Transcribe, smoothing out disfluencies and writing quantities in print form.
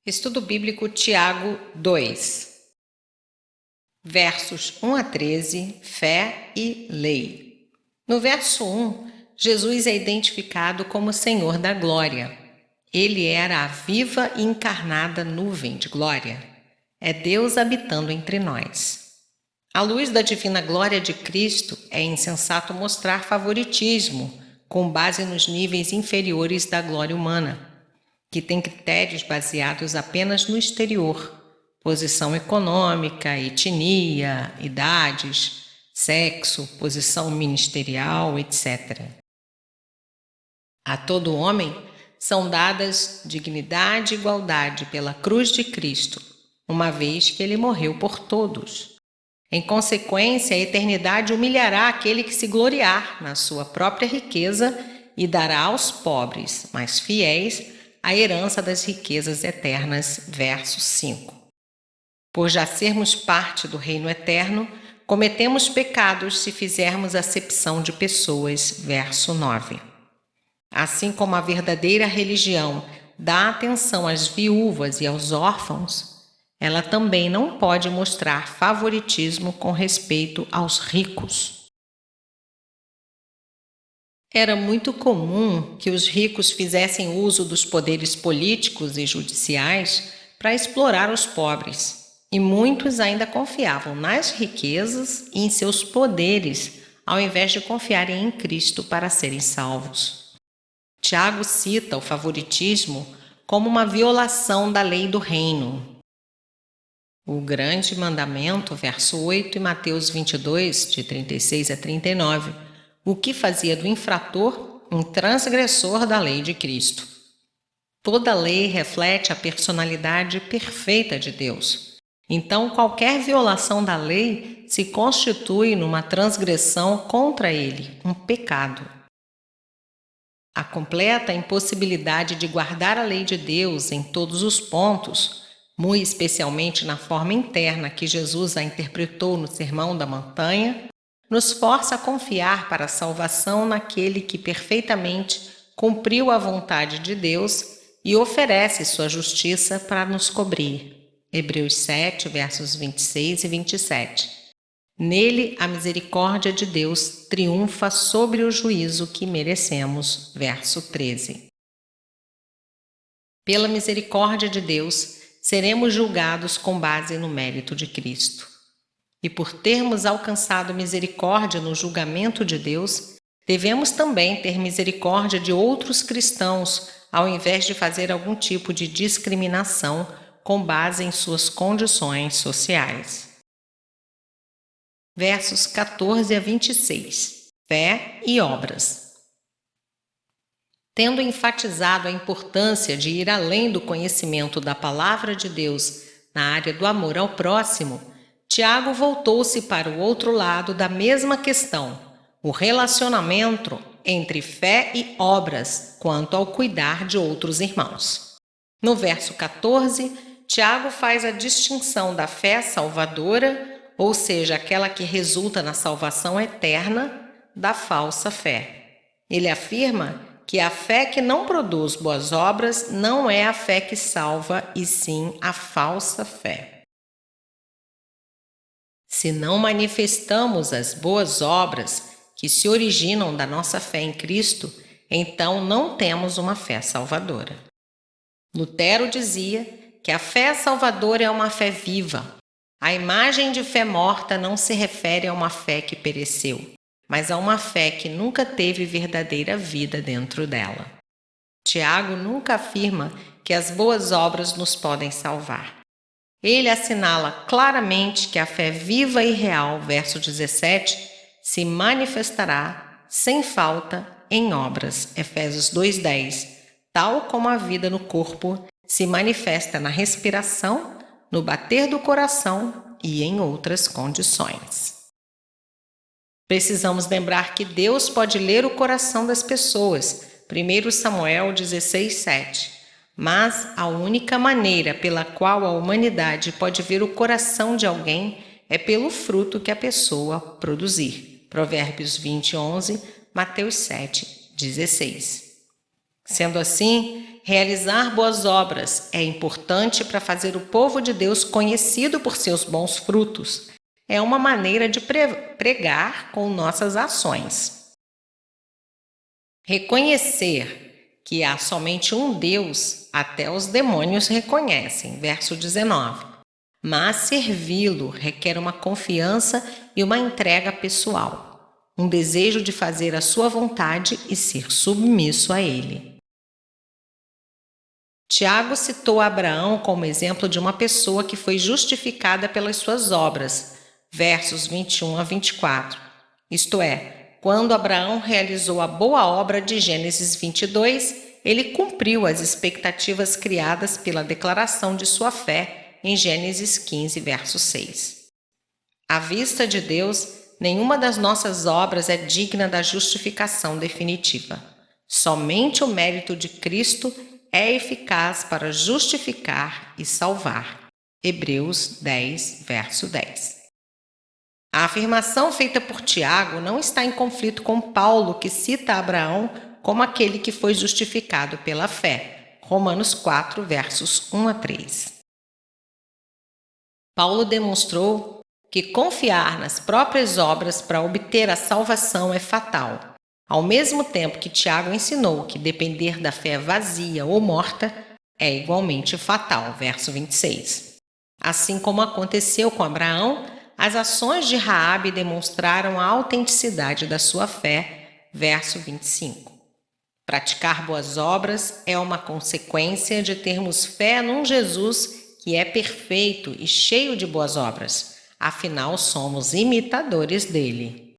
Estudo Bíblico Tiago 2, versos 1 a 13, fé e lei. No verso 1, Jesus é identificado como Senhor da glória. Ele era a viva e encarnada nuvem de glória. É Deus habitando entre nós. À luz da divina glória de Cristo, é insensato mostrar favoritismo com base nos níveis inferiores da glória humana, que tem critérios baseados apenas no exterior, posição econômica, etnia, idades, sexo, posição ministerial, etc. A todo homem são dadas dignidade e igualdade pela cruz de Cristo, uma vez que ele morreu por todos. Em consequência, a eternidade humilhará aquele que se gloriar na sua própria riqueza e dará aos pobres, mas fiéis, a herança das riquezas eternas. Verso 5. Por já sermos parte do reino eterno, cometemos pecados se fizermos acepção de pessoas. Verso 9. Assim como a verdadeira religião dá atenção às viúvas e aos órfãos, ela também não pode mostrar favoritismo com respeito aos ricos. Era muito comum que os ricos fizessem uso dos poderes políticos e judiciais para explorar os pobres, e muitos ainda confiavam nas riquezas e em seus poderes, ao invés de confiarem em Cristo para serem salvos. Tiago cita o favoritismo como uma violação da lei do reino. O grande mandamento, verso 8, e Mateus 22, de 36 a 39, o que fazia do infrator um transgressor da lei de Cristo. Toda lei reflete a personalidade perfeita de Deus. Então, qualquer violação da lei se constitui numa transgressão contra ele, um pecado. A completa impossibilidade de guardar a lei de Deus em todos os pontos, muito especialmente na forma interna que Jesus a interpretou no Sermão da Montanha, nos força a confiar para a salvação naquele que perfeitamente cumpriu a vontade de Deus e oferece sua justiça para nos cobrir. Hebreus 7, versos 26 e 27. Nele a misericórdia de Deus triunfa sobre o juízo que merecemos. Verso 13. Pela misericórdia de Deus, seremos julgados com base no mérito de Cristo. E por termos alcançado misericórdia no julgamento de Deus, devemos também ter misericórdia de outros cristãos, ao invés de fazer algum tipo de discriminação com base em suas condições sociais. Versos 14 a 26. Fé e obras. Tendo enfatizado a importância de ir além do conhecimento da palavra de Deus na área do amor ao próximo, Tiago voltou-se para o outro lado da mesma questão, o relacionamento entre fé e obras quanto ao cuidar de outros irmãos. No verso 14, Tiago faz a distinção da fé salvadora, ou seja, aquela que resulta na salvação eterna, da falsa fé. Ele afirma que a fé que não produz boas obras não é a fé que salva, e sim a falsa fé. Se não manifestamos as boas obras que se originam da nossa fé em Cristo, então não temos uma fé salvadora. Lutero dizia que a fé salvadora é uma fé viva. A imagem de fé morta não se refere a uma fé que pereceu, mas a uma fé que nunca teve verdadeira vida dentro dela. Tiago nunca afirma que as boas obras nos podem salvar. Ele assinala claramente que a fé viva e real, verso 17, se manifestará sem falta em obras, Efésios 2:10, tal como a vida no corpo se manifesta na respiração, no bater do coração e em outras condições. Precisamos lembrar que Deus pode ler o coração das pessoas, 1 Samuel 16:7. Mas a única maneira pela qual a humanidade pode ver o coração de alguém é pelo fruto que a pessoa produzir. Provérbios 20:11, Mateus 7:16. Sendo assim, realizar boas obras é importante para fazer o povo de Deus conhecido por seus bons frutos. É uma maneira de pregar com nossas ações. Reconhecer que há somente um Deus, até os demônios reconhecem. Verso 19. Mas servi-lo requer uma confiança e uma entrega pessoal, um desejo de fazer a sua vontade e ser submisso a ele. Tiago citou Abraão como exemplo de uma pessoa que foi justificada pelas suas obras, versos 21 a 24. Isto é, quando Abraão realizou a boa obra de Gênesis 22, ele cumpriu as expectativas criadas pela declaração de sua fé em Gênesis 15, verso 6. À vista de Deus, nenhuma das nossas obras é digna da justificação definitiva. Somente o mérito de Cristo é eficaz para justificar e salvar. Hebreus 10, verso 10. A afirmação feita por Tiago não está em conflito com Paulo, que cita Abraão como aquele que foi justificado pela fé. Romanos 4, versos 1 a 3. Paulo demonstrou que confiar nas próprias obras para obter a salvação é fatal, ao mesmo tempo que Tiago ensinou que depender da fé vazia ou morta é igualmente fatal, verso 26. Assim como aconteceu com Abraão, as ações de Raabe demonstraram a autenticidade da sua fé, verso 25. Praticar boas obras é uma consequência de termos fé num Jesus que é perfeito e cheio de boas obras, afinal somos imitadores dele.